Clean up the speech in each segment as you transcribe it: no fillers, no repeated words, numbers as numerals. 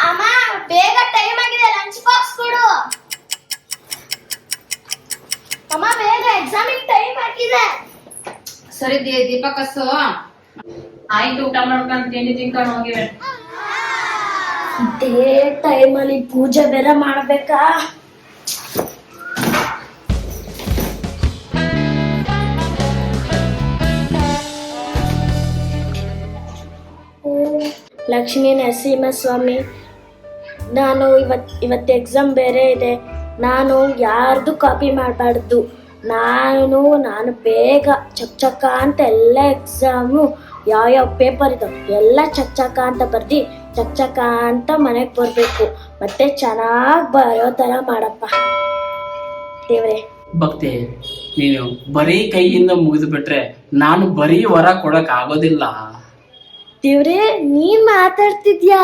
ಅಮ್ಮ ಬೇಗ ಟೈಮ್ ಆಗಿದೆ, ಲಂಚ್ ಬಾಕ್ಸ್ ಕೊಡು. ಅಮ್ಮ ಬೇಗ ಎಕ್ಸಾಮಿಗೆ ಟೈಮ್ ಆಗಿದೆ. ಸರಿ ದೀಪಕಸ್ಸು ಆಯ್ತು, ಊಟ ಮಾಡ್ಕೊಂಡು ತಿಂಡಿ ತಿನ್ಕೊಂಡು ಹೋಗಿವೆ. ಇದೇ ಟೈಮಲ್ಲಿ ಪೂಜೆ ಬೇರೆ ಮಾಡ್ಬೇಕಾ? ಲಕ್ಷ್ಮೀ ನರಸಿಂಹಸ್ವಾಮಿ, ನಾನು ಇವತ್ತು ಎಕ್ಸಾಮ್ ಬೇರೆ ಇದೆ. ನಾನು ಯಾರ್ದು ಕಾಪಿ ಮಾಡಬಾರ್ದು. ನಾನು ಬೇಗ ಚಕ್ಕ ಅಂತ ಎಲ್ಲ ಎಕ್ಸಾಮು ಯಾವ ಪೇಪರ್ ಇದ್ದಾವೆ ಎಲ್ಲ ಚಕ್ಕ ಅಂತ ಬರ್ದು ಚಕ್ಕ ಅಂತ ಮನೆಗೆ ಬರಬೇಕು. ಮತ್ತೆ ಚೆನ್ನಾಗಿ ಬರೋ ಥರ ಮಾಡಪ್ಪ ದೇವ್ರೆ. ಭಕ್ತಿ, ನೀನು ಬರೀ ಕೈಯಿಂದ ಮುಗಿದು ಬಿಟ್ರೆ ನಾನು ಬರೀ ವರ ಕೊಡಕ್ ಆಗೋದಿಲ್ಲ. ದೇವ್ರೆ, ನೀನ್ ಮಾತಾಡ್ತಿದ್ಯಾ?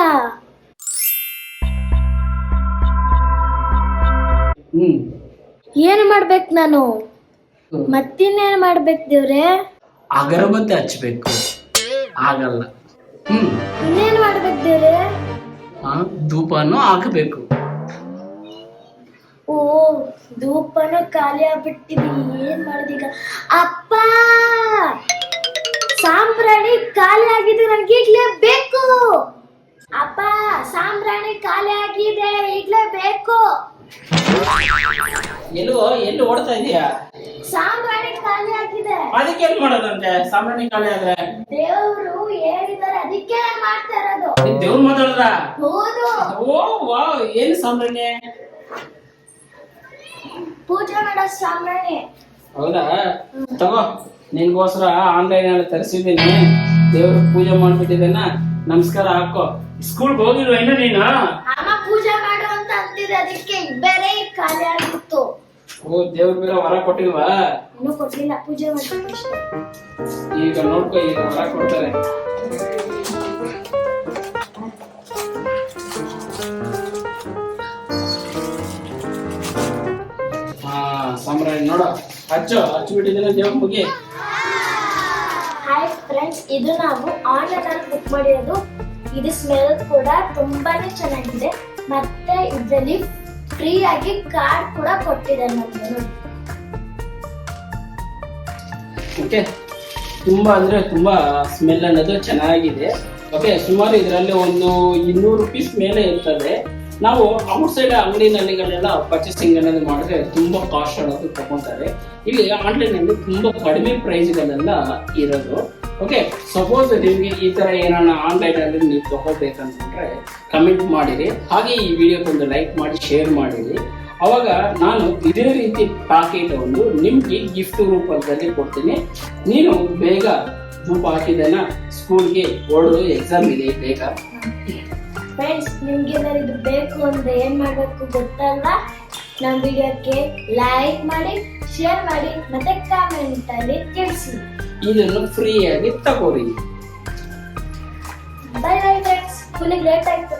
ಏನ್ ಮಾಡ್ಬೇಕು ನಾನು? ಮತ್ತಿನ್ನೇನ್ ಮಾಡ್ಬೇಕು ದೇವ್ರೆ? ಅಗರಬತ್ತಿ ಹಚ್ಬೇಕು. ಆಗಲ್ಲ. ಇನ್ನೇನ್ ಮಾಡ್ಬೇಕು ದೇವ್ರೆ? ಧೂಪನು ಹಾಕಬೇಕು. ಓ, ಧೂಪನ ಖಾಲಿ ಆಗ್ಬಿಟ್ಟಿವಿ. ಏನ್ ಮಾಡಿದೀಗ? ಅಪ್ಪ, ಸಾಂಬ್ರಾಣಿ ಖಾಲಿ ಆಗಿದೆ, ನನ್ಗೆ ಈಗ್ಲೇ ಬೇಕು. ಅಪ್ಪ, ಸಾಂಬ್ರಾಣಿ ಖಾಲಿ ಆಗಿದೆ, ಈಗ್ಲೇ ಬೇಕು. ಎಲ್ಲಿ ಓಡ್ತಾ ಇದೀಯಾ? ಸಾಂಬ್ರಾಣಿ ಖಾಲಿ ಆಗಿದೆ. ಅದಕ್ಕೆ ಏನ್ ಮಾಡೋದಂತೆ? ಸಾಂಬ್ರಾಣಿ ಖಾಲಿ ಆದ್ರೆ ದೇವ್ರು ಹೇಳಿದಾರೆ, ಅದಕ್ಕೆ ಮಾಡ್ತಾ ಇರೋದು. ದೇವ್ರು ಮಾತಾಡಿದ್ರ? ಹೌದು. ಓ ವಾ, ಏನ್ ಸಾಂಬ್ರಾಣಿ? ಪೂಜೆ ಮಾಡೋ ಸಾಂಬ್ರಾಣಿ. ಹೌದಾ? ತಗೋ, ನಿನ್ಗೋಸ್ಕರ ಆನ್ಲೈನ್ ಅಲ್ಲಿ ತರಿಸಿದ್ದೀನಿ. ದೇವ್ರ ಪೂಜೆ ಮಾಡ್ಬಿಟ್ಟಿದ್ದೇನ, ನಮಸ್ಕಾರ ಹಾಕೋ. ಸ್ಕೂಲ್ಗೆ ಹೋಗಿಲ್ವ ಇನ್ನು ನೀನು? ಅಮ್ಮ ಪೂಜೆ ಮಾಡು ಅಂತ ಅಂತಿದೆ, ಅದಕ್ಕೆ ಬೇರೆ ಖಾಲಿ ಆಗಿತ್ತು. ಓ, ದೇವ್ರ ಬೇರೆ ವರ ಕೊಟ್ಟಿಲ್ವಾ? ಇನ್ನೂ ಕೊಟ್ಟಿಲ್ಲ, ಪೂಜೆ ಮಾಡ್ಬೇಕು ಅಷ್ಟೇ. ಈಗ ನೋಡ್ಕೊ, ಈಗ ವರ ಕೊಡ್ತಾರೆ. ಸಾಂಬ್ರಾಣಿ ನೋಡ, ಹಚ್ಚಿಬಿಟ್ಟಿದ್ದೇನೆ ದೇವ್ರ ಮುಗಿ. ಹಾಯ್ ಫ್ರೆಂಡ್ಸ್, ಇದು ನಾವು ಆನ್ಲೈನ್ ಅಲ್ಲಿ ಬುಕ್ ಮಾಡಿರೋದು. ಇದು ಸ್ಮೆಲ್ ಕೂಡ ತುಂಬಾನೇ ಚೆನ್ನಾಗಿದೆ. ಮತ್ತೆ ಇದರಲ್ಲಿ ಫ್ರೀ ಆಗಿ ಕಾರ್ಡ್ ಕೂಡ ಕೊಟ್ಟಿದ್ದಾರೆ ನಮ್ಗೆ. ಓಕೆ, ತುಂಬಾ ಅಂದ್ರೆ ತುಂಬಾ ಸ್ಮೆಲ್ ಅನ್ನೋದು ಚೆನ್ನಾಗಿದೆ. ಓಕೆ, ಸುಮಾರು ಇದರಲ್ಲಿ ಒಂದು 200 ರೂಪೀಸ್ ಮೇಲೆ ಇರ್ತದೆ. ನಾವು ಔಟ್ ಸೈಡ್ ಅಂಗಡಿನಲ್ಲಿಗಳೆಲ್ಲ ಪರ್ಚೇಸಿಂಗ್ ಅನ್ನೋದು ಮಾಡಿದ್ರೆ ತುಂಬಾ ಕಾಸ್ಟ್ ಅನ್ನೋದು ತಗೊಂತಾರೆ. ಇಲ್ಲಿ ಆನ್ಲೈನ್ ಅಲ್ಲಿ ತುಂಬಾ ಕಡಿಮೆ ಪ್ರೈಸ್ಗಳೆಲ್ಲ ಇರೋದು. ಓಕೆ, ಸಪೋಸ್ ನಿಮ್ಗೆ ಈ ತರ ಏನಾನ ಆನ್ಲೈನ್ ಅಲ್ಲಿ ನೀವು ತಗೋಬೇಕಂತಂದ್ರೆ ಕಮೆಂಟ್ ಮಾಡಿರಿ. ಹಾಗೆ ಈ ವಿಡಿಯೋಕ್ಕೊಂದು ಲೈಕ್ ಮಾಡಿ ಶೇರ್ ಮಾಡಿರಿ. ಅವಾಗ ನಾನು ಇದೇ ರೀತಿ ಪ್ಯಾಕೆಟ್ ಒಂದು ನಿಮ್ಗೆ ಗಿಫ್ಟ್ ರೂಪದಲ್ಲಿ ಕೊಡ್ತೀನಿ. ನೀನು ಬೇಗ ಧೂಪ ಹಾಕಿದನ ಸ್ಕೂಲ್ಗೆ ಓಡೋದು, ಎಕ್ಸಾಮ್ ಇದೆ ಬೇಗ. ಫ್ರೆಂಡ್ಸ್, ನಿಮ್ಗೆ ಇದು ಬೇಕು ಅಂದ್ರೆ ಏನ್ ಮಾಡ್ಬೇಕು ಗೊತ್ತಲ್ವಾ? ನಮ್ಮ ವಿಡಿಯೋಕ್ಕೆ ಲೈಕ್ ಮಾಡಿ, ಶೇರ್ ಮಾಡಿ, ಮತ್ತೆ ಕಾಮೆಂಟ್ ಅಲ್ಲಿ ತಿಳಿಸಿ. ಇದನ್ನು ಫ್ರೀ ಆಗಿ ತಗೋರಿ. Bye bye friends, full late ಆಯ್ತು.